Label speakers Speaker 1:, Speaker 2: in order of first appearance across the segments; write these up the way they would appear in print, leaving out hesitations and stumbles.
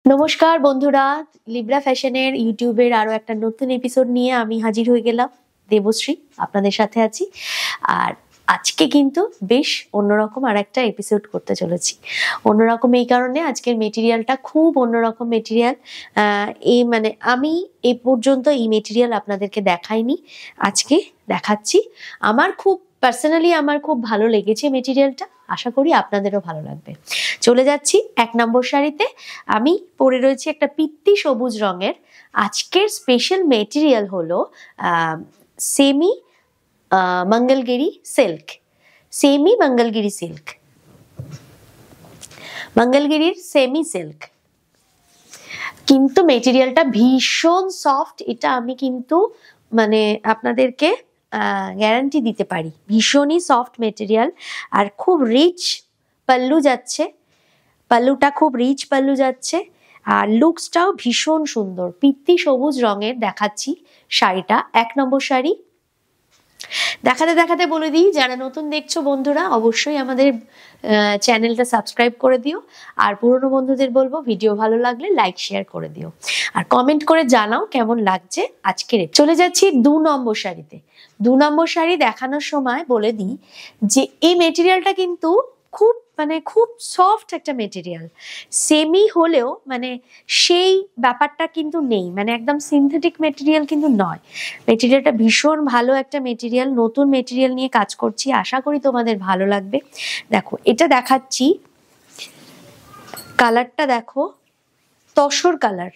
Speaker 1: নমস্কার বন্ধুরা, লিব্রা ফ্যাশনের ইউটিউবের আরো একটা নতুন এপিসোড নিয়ে আমি হাজির হয়ে গেলাম। দেবশ্রী আপনাদের সাথে আছি। আর আজকে কিন্তু বেশ অন্যরকম আর একটা এপিসোড করতে চলেছি। অন্যরকম এই কারণে আজকের মেটেরিয়ালটা খুব অন্যরকম মেটেরিয়াল। আমি এই পর্যন্ত এই মেটেরিয়াল আপনাদেরকে দেখাইনি, আজকে দেখাচ্ছি। পার্সোনালি আমার খুব ভালো লেগেছে মেটেরিয়ালটা, আশা করি আপনাদেরও ভালো লাগবে। চলে যাচ্ছি 1 নম্বর শাড়িতে। আমি পরে রয়েছি একটা পিত্তি সবুজ রঙের। আজকের স্পেশাল মেটেরিয়াল হলো সেমি মঙ্গলগিরি সিল্ক। মঙ্গলগিরির সেমি সিল্ক, কিন্তু মেটেরিয়ালটা ভীষণ সফট। এটা আমি কিন্তু আপনাদেরকে গ্যারান্টি দিতে পারি, ভীষণই সফট মেটেরিয়াল। আর খুব রিচ পাল্লু যাচ্ছে, পাল্লুটা খুব রিচ পাল্লু যাচ্ছে। আর লুকসটাও ভীষণ সুন্দর, পিত্তি সবুজ রঙের দেখাচ্ছি শাড়িটা। 1 নম্বর শাড়ি দেখাতে দেখাতে বলে দিই, যারা নতুন দেখছো বন্ধুরা অবশ্যই আমাদের চ্যানেলটা সাবস্ক্রাইব করে দিও। আর পুরনো বন্ধুদের বলবো ভিডিও ভালো লাগলে লাইক শেয়ার করে দিও, আর কমেন্ট করে জানাও কেমন লাগছে আজকের। চলে যাচ্ছি 2 নম্বর শাড়িতে। 2 নম্বর শাড়ি দেখানোর সময় বলে দিই যে এই মেটেরিয়ালটা কিন্তু খুব সফট একটা মেটেরিয়াল। সেমি হলেও সেই ব্যাপারটা কিন্তু নেই, একদম সিনথেটিক মেটেরিয়াল কিন্তু নয়। মেটেরিয়ালটা ভীষণ ভালো একটা মেটেরিয়াল। নতুন মেটেরিয়াল নিয়ে কাজ করছি, আশা করি তোমাদের ভালো লাগবে। দেখো এটা দেখাচ্ছি, কালারটা দেখো, তসর কালার,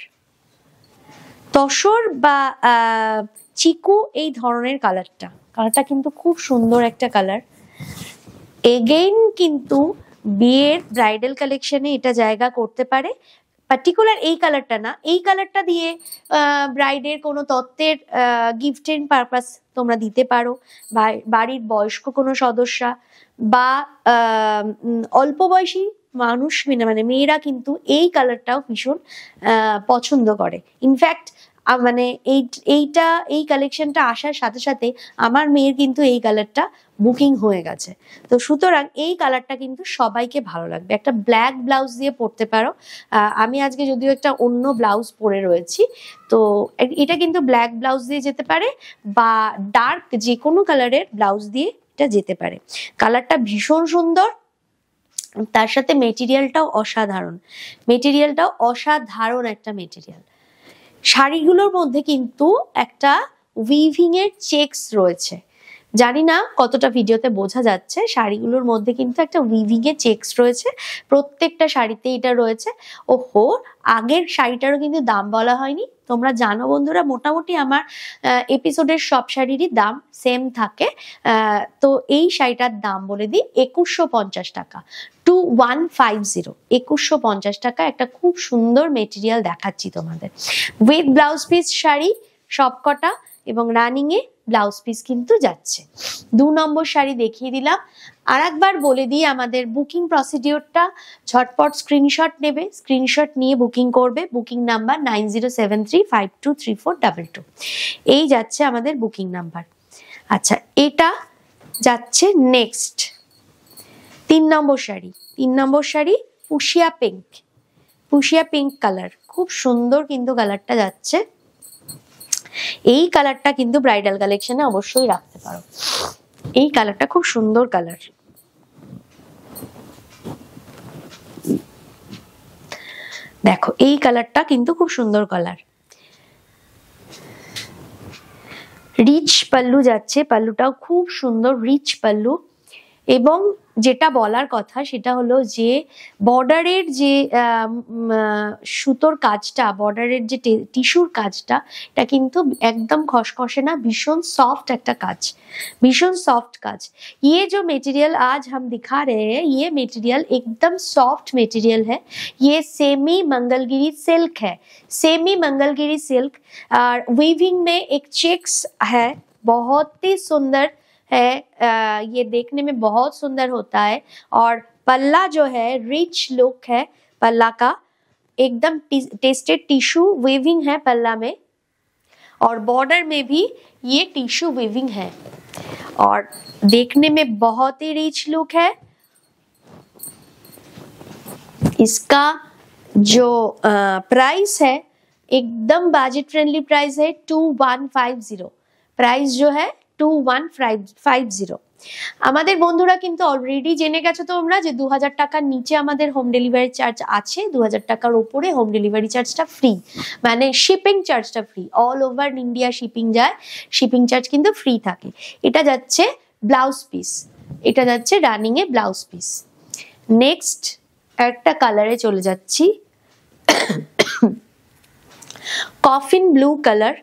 Speaker 1: তসর বা চিকু এই ধরনের কালারটা কিন্তু খুব সুন্দর একটা কালার। এগেইন কিন্তু বিয়ের ব্রাইডাল কালেকশনে এটা জায়গা করতে পারে। পার্টিকুলার এই কালারটা না, এই কালারটা দিয়ে ব্রাইডের কোনো তত্ত্বের গিফটের পারপাস তোমরা দিতে পারো, বা বাড়ির বয়স্ক কোনো সদস্যা বা অল্প বয়সী মানুষ, মেয়েরা কিন্তু এই কালারটাও ভীষণ পছন্দ করে। ইনফ্যাক্ট এই কালেকশনটা আসার সাথে সাথে আমার মেয়ের কিন্তু এই কালারটা বুকিং হয়ে গেছে। তো সুতরাং এই কালারটা কিন্তু সবাইকে ভালো লাগবে। একটা ব্ল্যাক ব্লাউজ দিয়ে পরতে পারো। আমি আজকে যদিও একটা অন্য ব্লাউজ পরে রয়েছি, তো এটা কিন্তু ব্ল্যাক ব্লাউজ দিয়ে যেতে পারে, বা ডার্ক যে কোনো কালারের ব্লাউজ দিয়ে এটা যেতে পারে। কালারটা ভীষণ সুন্দর, তার সাথে মেটেরিয়ালটাও অসাধারণ একটা মেটেরিয়াল। শাড়িগুলোর মধ্যে কিন্তু একটা উইভিং এর চেকস রয়েছে, জানি না কতটা ভিডিওতে বোঝা যাচ্ছে। শাড়িগুলোর মধ্যে কিন্তু একটা উইভিং এর চেকস রয়েছে, প্রত্যেকটা শাড়িতে এটা রয়েছে। ওহো, আগের শাড়িটারও কিন্তু দাম বলা হয়নি। তোমরা জানো বন্ধুরা, মোটামুটি আমার এপিসোডের সব শাড়িরই দাম সেম থাকে। তো এই শাড়িটার দাম বলে দিই 2150 টাকা, 2150, 2150 টাকা। একটা খুব সুন্দর মেটেরিয়াল দেখাচ্ছি তোমাদের, উইথ ব্লাউজ পিস শাড়ি সবকটা, এবং রানিং এ ব্লাউজ পিস কিন্তু যাচ্ছে। 2 নম্বর শাড়ি দেখিয়ে দিলাম। আর একবার বলে দিই আমাদের বুকিং প্রসিডিওরটা। ঝটপট স্ক্রিনশট নেবে, স্ক্রিনশট নিয়ে বুকিং করবে। Booking number 9073523422। এই যাচ্ছে আমাদের বুকিং নাম্বার। আচ্ছা, এটা যাচ্ছে নেক্সট 3 নম্বর শাড়ি। 3 নম্বর শাড়ি পুশিয়া পিঙ্ক কালার, খুব সুন্দর কিন্তু কালারটা যাচ্ছে। এই কালারটা কিন্তু ব্রাইডাল কালেকশনে অবশ্যই রাখতে পারো। এই কালারটা খুব সুন্দর কালার। দেখো এই কালারটা কিন্তু খুব সুন্দর কালার। রিচ পাল্লু যাচ্ছে, পাল্লুটাও খুব সুন্দর রিচ পাল্লু। এবং যেটা বলার কথা সেটা হলো যে বর্ডারের যে সুতোর কাজটা, বর্ডারের যে টিস্যুর কাজটা, এটা কিন্তু একদম খসখসে না, ভীষণ সফট একটা কাজ, ভীষণ সফট কাজ। ये जो मटेरियल आज हम दिखा रहे हैं, ये मटेरियल एकदम सॉफ्ट मटेरियल है। ये सेमी मंगलगिरी सिल्क है, सेमी मंगलगिरी सिल्क। और वीविंग में एक चेक्स है, बहुत ही सुंदर है। ये देखने में बहुत सुंदर होता है। और पल्ला जो है रिच लुक है पल्ला का, एकदम टेस्टेड टिश्यू वीविंग है पल्ला में, और बॉर्डर में भी ये टिश्यू वीविंग है, और देखने में बहुत ही रिच लुक है। इसका जो प्राइस है एकदम बजट फ्रेंडली प्राइस है 2150। प्राइस जो है 2150। আমাদের বন্ধুরা কিন্তু অলরেডি জেনে গেছো তোমরা যে 2000 টাকার নিচে আমাদের হোম ডেলিভারি চার্জ আছে, 2000 টাকার উপরে হোম ডেলিভারি চার্জটা ফ্রি, মানে শিপিং চার্জটা free. All over India shipping যায়, শিপিং চার্জ কিন্তু ফ্রি থাকে। এটা যাচ্ছে ব্লাউজ পিস, এটা যাচ্ছে রানিং এ ব্লাউজ পিস। নেক্সট একটা কালারে চলে যাচ্ছি, কফিন ব্লু কালার।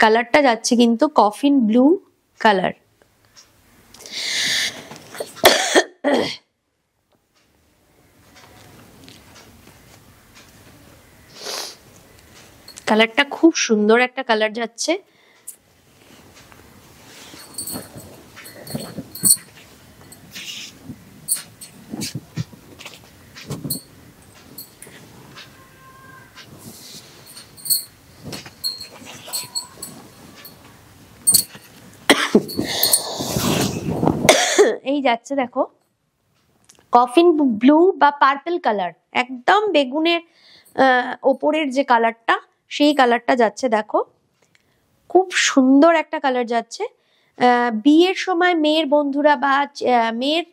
Speaker 1: কালারটা যাচ্ছে কিন্তু কফিন ব্লু কালার। কালারটা খুব সুন্দর একটা কালার যাচ্ছে। এই যাচ্ছে দেখো কফিন ব্লু বা পার্পল কালার, একদম বেগুনের ওপরের যে কালারটা সেই কালারটা যাচ্ছে। দেখো খুব সুন্দর একটা কালার যাচ্ছে। বিয়ের সময় মেয়ের বন্ধুরা বা মেয়ের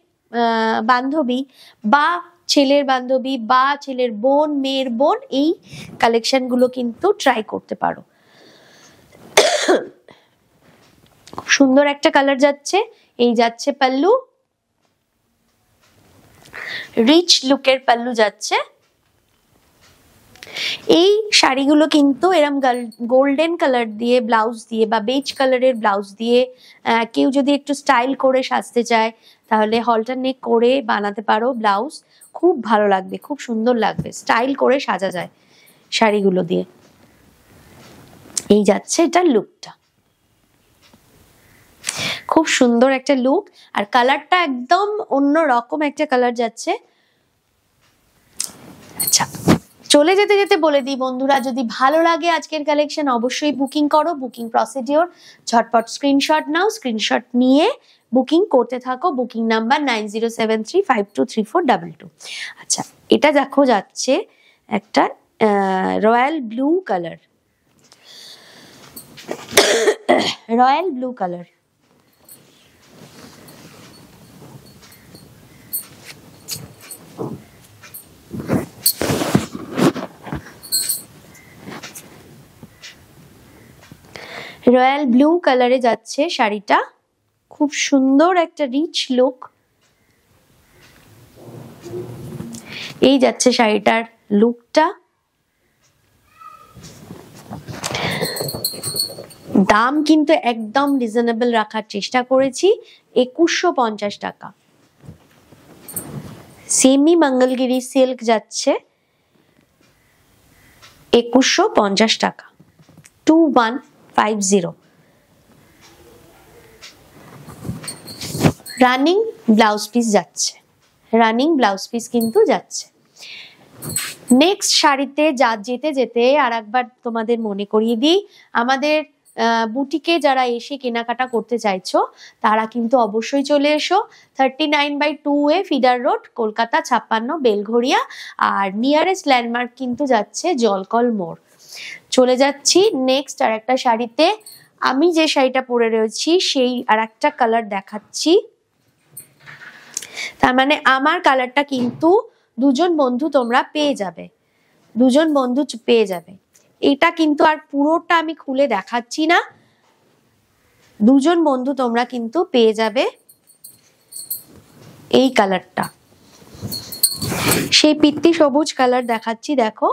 Speaker 1: বান্ধবী বা ছেলের বান্ধবী বা ছেলের বোন, মেয়ের বোন, এই কালেকশন গুলো কিন্তু ট্রাই করতে পারো। সুন্দর একটা কালার যাচ্ছে। এই যাচ্ছে পাল্লু, রিচ লুকের পাল্লু যাচ্ছে। এই শাড়িগুলো কিন্তু এরম গোল্ডেন কালার দিয়ে ব্লাউজ দিয়ে বা বেজ কালারের ব্লাউজ দিয়ে কেউ যদি একটু স্টাইল করে সাজতে চায় তাহলে হলটার নেক করে বানাতে পারো ব্লাউজ, খুব ভালো লাগবে, খুব সুন্দর লাগবে, স্টাইল করে সাজা যায় শাড়িগুলো দিয়ে। এই যাচ্ছে এটার লুকটা, খুব সুন্দর একটা লুক, আর কালারটা একদম অন্য রকম একটা কালার যাচ্ছে। আচ্ছা, চলে যেতে যেতে বলে দিই বন্ধুরা, যদি ভালো লাগে আজকের কালেকশন অবশ্যই বুকিং করো। বুকিং প্রসিডিওর ঝটপট স্ক্রিনশট নাও, স্ক্রিনশট নিয়ে বুকিং করতে থাকো। Booking number 9073523422। আচ্ছা, এটা দেখো যাচ্ছে একটা royal blue colour, royal blue colour. Royal blue কালারে যাচ্ছে শাড়িটা, খুব সুন্দর একটা রিচ লুক। এই যাচ্ছে শাড়িটার লুকটা। দাম কিন্তু একদম রিজনেবল রাখার চেষ্টা করেছি, 2150 টাকা। সেমি মঙ্গলগিরি সিল্ক যাচ্ছে 2150 টাকা, 2150। রানিং ব্লাউজ পিস যাচ্ছে, রানিং ব্লাউজ পিস কিন্তু যাচ্ছে। নেক্সট শাড়িতে যেতে যেতে আর একবার তোমাদের মনে করিয়ে দিই, আমাদের বুটিকে যারা এসে কেনাকাটা করতে চাইছো তারা কিন্তু অবশ্যই চলে এসো। 39/2 ফিডার রোড, কলকাতা 56 বেলঘড়িয়া। আর নিয়ারেস্ট ল্যান্ডমার্ক কিন্তু যাচ্ছে জলকল মোড়। চলে যাচ্ছি নেক্সট আর একটা শাড়িতে। আমি যে শাড়িটা পরে রয়েছি সেই আর একটা কালার দেখাচ্ছি, তার মানে আমার কালারটা কিন্তু দুজন বন্ধু তোমরা পেয়ে যাবে, দুজন বন্ধু পেয়ে যাবে। এটা কিন্তু আর পুরোটা আমি খুলে দেখাচ্ছি না, দুজন বন্ধু তোমরা কিন্তু পেয়ে যাবে এই কালারটা। সেই পিত্তি সবুজ কালার দেখাচ্ছি, দেখো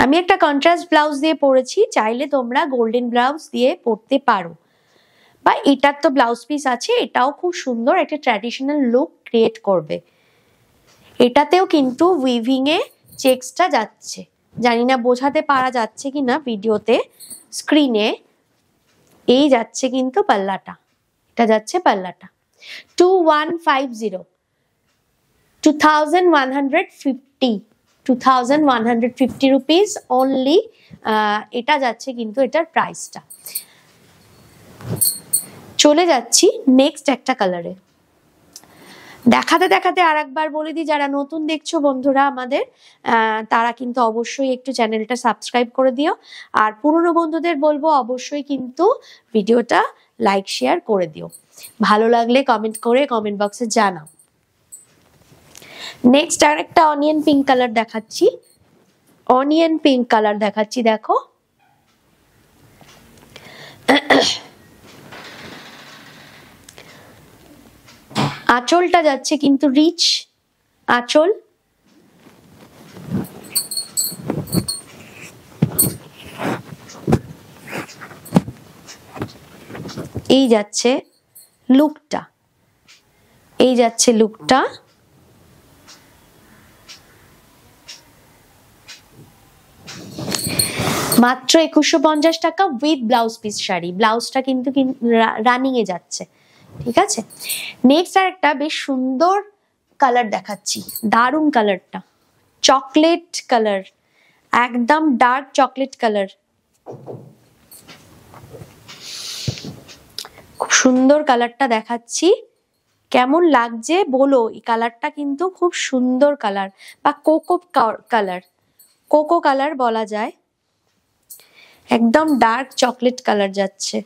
Speaker 1: আমি একটা কন্ট্রাস্ট ব্লাউজ দিয়ে পরেছি, চাইলে তোমরা গোল্ডেন ব্লাউজ দিয়ে পরতে পারো, বা এটার তো ব্লাউজ পিস আছে, এটাও খুব সুন্দর একটা ট্র্যাডিশনাল লুক ক্রিয়েট করবে। এটাতেও কিন্তু উইভিং এ চেকসটা যাচ্ছে, জানি না বোঝাতে পারা যাচ্ছে কিনা ভিডিওতে, স্ক্রিনে। এই যাচ্ছে কিন্তু পাল্লাটা, এটা যাচ্ছে পাল্লাটা 2150, 2150 রুপিস অনলি। এটা যাচ্ছে কিন্তু এটার প্রাইসটা। চলে যাচ্ছি নেক্সট একটা কালারে। দেখাতে দেখাতে আর একবার বলে দিই, যারা নতুন দেখছো বন্ধুরা আমাদের, তারা কিন্তু অবশ্যই একটু চ্যানেলটা সাবস্ক্রাইব করে দিও। আর পুরনো বন্ধুদের বলবো অবশ্যই কিন্তু ভিডিওটা লাইক শেয়ার করে দিও। ভালো লাগলে কমেন্ট করে কমেন্ট বক্সে জানাও। নেক্সট আর একটা অনিয়ন পিঙ্ক কালার দেখাচ্ছি। অনিয়ন পিঙ্ক কালার দেখাচ্ছি, দেখো। আঁচলটা যাচ্ছে কিন্তু রিচ আঁচল। এই যাচ্ছে লুকটা, এই যাচ্ছে লুকটা। মাত্র 2150 টাকা উইথ ব্লাউজ পিস শাড়ি। ব্লাউজটা কিন্তু রানিং এ যাচ্ছে, ঠিক আছে। নেক্সট আর একটা বেশ সুন্দর কালার দেখাচ্ছি, দারুন কালারটা, চকলেট কালার, একদম ডার্ক চকলেট কালার। খুব সুন্দর কালারটা দেখাচ্ছি, কেমন লাগছে বলো। এই কালারটা কিন্তু খুব সুন্দর কালার, বা কোকো কালার, কোকো কালার বলা যায়। একদম ডার্ক চকলেট কালার যাচ্ছে।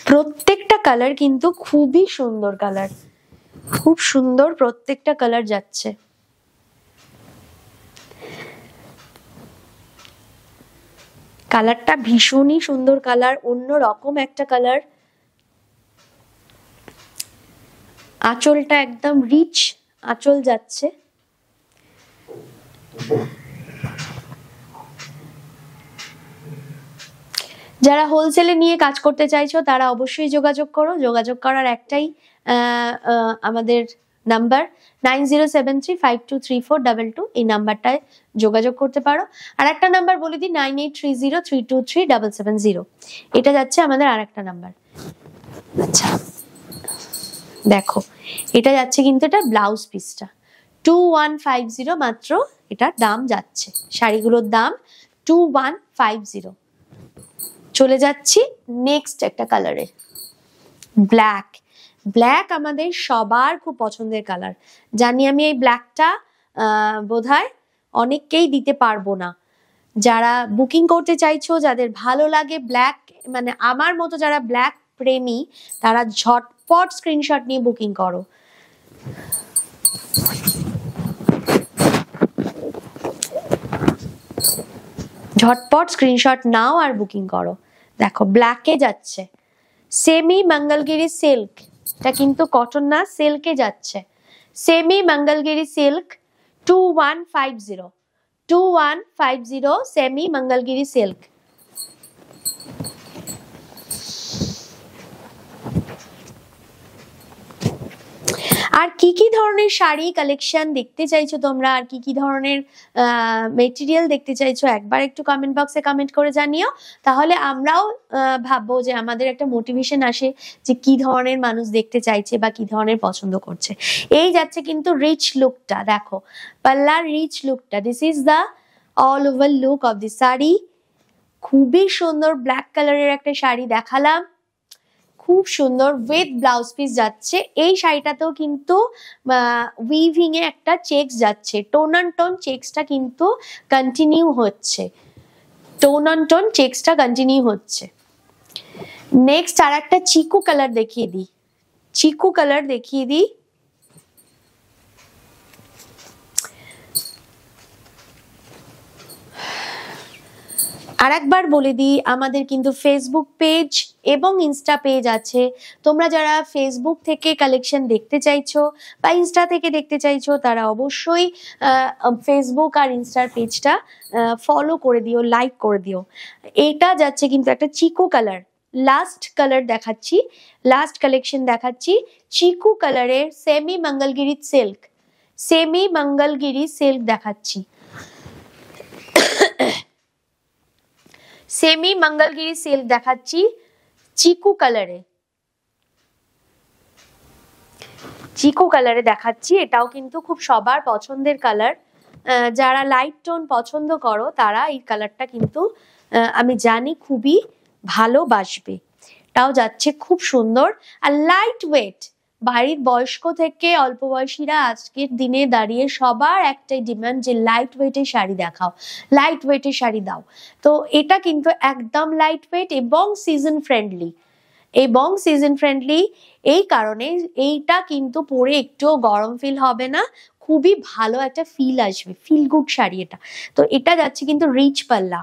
Speaker 1: প্রত্যেকটা কালার কিন্তু খুবই সুন্দর কালার, খুব সুন্দর প্রত্যেকটা কালার যাচ্ছে। কালারটা ভীষণই সুন্দর কালার, অন্য রকম একটা কালার। আঁচলটা একদম রিচ আঁচল যাচ্ছে। যারা হোলসেলে নিয়ে কাজ করতে চাইছো তারা অবশ্যই যোগাযোগ করো। যোগাযোগ করার একটাই আমাদের নাম্বার 9073523422, এই নাম্বারটায় যোগাযোগ করতে পারো। আর একটা নাম্বার বলে দিই 9830323770, এটা যাচ্ছে আমাদের আর একটা নাম্বার। আচ্ছা দেখো, এটা যাচ্ছে কিন্তু এটা ব্লাউজ পিসটা 2150 মাত্র, এটা দাম যাচ্ছে, শাড়িগুলোর দাম 2150। চলে যাচ্ছি নেক্সট একটা কালারে, ব্ল্যাক। ব্ল্যাক আমাদের সবার খুব পছন্দের কালার। জানি আমি এই ব্ল্যাকটা বোধহয় অনেককেই দিতে পারবো না। যারা বুকিং করতে চাইছো, যাদের ভালো লাগে ব্ল্যাক, মানে আমার মতো যারা ব্ল্যাক প্রেমী, তারা ঝটপট স্ক্রিনশট নিয়ে বুকিং করো। ঝটপট স্ক্রিনশট নাও আর বুকিং করো। দেখো ব্ল্যাকে যাচ্ছে, সেমি মঙ্গলগিরি সিল্ক, এটা কিন্তু কটন না, সিল্কে যাচ্ছে। Semi Mangalagiri silk 2150 semi Mangalagiri silk. আর কি কি ধরনের শাড়ি কালেকশন দেখতে চাইছো তোমরা, আর কি কি ধরনের মেটেরিয়াল দেখতে চাইছো, একবার একটু কমেন্ট বক্সে কমেন্ট করে জানিও। তাহলে আমরাও ভাববো যে আমাদের একটা মোটিভেশন আসে যে কি ধরনের মানুষ দেখতে চাইছে বা কি ধরনের পছন্দ করছে। এই যাচ্ছে কিন্তু রিচ লুকটা, দেখো পাল্লার রিচ লুকটা। This is the all over look of the sari. খুবই সুন্দর ব্ল্যাক কালারের একটা শাড়ি দেখালাম, খুব সুন্দর উইথ ব্লাউজ পিস যাচ্ছে। এই শাড়িটাতেও কিন্তু উইভিং এ একটা চেকস যাচ্ছে, টোন অন টোন চেকসটা কিন্তু কন্টিনিউ হচ্ছে, টোন অন টোন চেকসটা কন্টিনিউ হচ্ছে। নেক্সট আর একটা চিকু কালার দেখিয়ে দিই, চিকু কালার দেখিয়ে দিই। আর একবার বলে দিই, আমাদের কিন্তু ফেসবুক পেজ এবং ইনস্টা পেজ আছে। তোমরা যারা ফেসবুক থেকে কালেকশন দেখতে চাইছো বা ইনস্টা থেকে দেখতে চাইছো, তারা অবশ্যই ফেসবুক আর ইনস্টার পেজটা ফলো করে দিও, লাইক করে দিও। এটা যাচ্ছে কিন্তু একটা চিকু কালার, লাস্ট কালার দেখাচ্ছি, লাস্ট কালেকশন দেখাচ্ছি, চিকু কালারের semi Mangalagiri silk, semi Mangalagiri silk দেখাচ্ছি। সেমি মঙ্গলগিরি সিল্ক দেখাচ্ছি চিকু কালারে, চিকু কালারে দেখাচ্ছি। এটাও কিন্তু খুব সবার পছন্দের কালার। যারা লাইট টোন পছন্দ করো তারা এই কালারটা কিন্তু আমি জানি খুবই ভালোবাসবে। টাও যাচ্ছে খুব সুন্দর আর লাইট ওয়েট। বাড়ির বয়স্ক থেকে অল্প বয়সীরা আজকের দিনে দাঁড়িয়ে সবার একটাই ডিমান্ড যে লাইট ওয়েটের শাড়ি দেখাও, লাইট ওয়েটের শাড়ি দাও। তো এটা কিন্তু একদম লাইট ওয়েট এবং সিজন ফ্রেন্ডলি, এই কারণে এইটা কিন্তু পরে একটুও গরম ফিল হবে না, খুবই ভালো একটা ফিল আসবে, ফিল গুড শাড়ি এটা। তো এটা যাচ্ছে কিন্তু রিচ পাল্লা,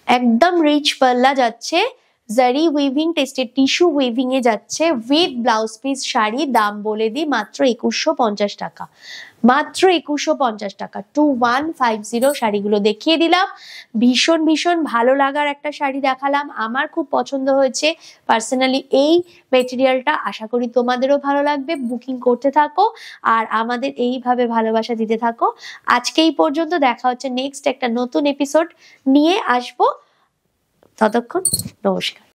Speaker 1: একদম রিচ পাল্লা যাচ্ছে, জারি উইভিং টেস্টেড টিস্যু উইভিং এ যাচ্ছে উইথ ব্লাউজ পিস শাড়ি। দাম বলে দিই মাত্র 2150 টাকা, মাত্র 2150 টাকা। 2150 শাড়িগুলো দেখিয়ে দিলাম। ভীষণ ভীষণ ভালো লাগার একটা শাড়ি দেখালাম, আমার খুব পছন্দ হয়েছে পার্সোনালি এই মেটেরিয়ালটা। আশা করি তোমাদেরও ভালো লাগবে। বুকিং করতে থাকো আর আমাদের এইভাবে ভালোবাসা দিতে থাকো। আজকে এই পর্যন্ত, দেখা হচ্ছে নেক্সট একটা নতুন এপিসোড নিয়ে আসবো। ততক্ষণ নমস্কার।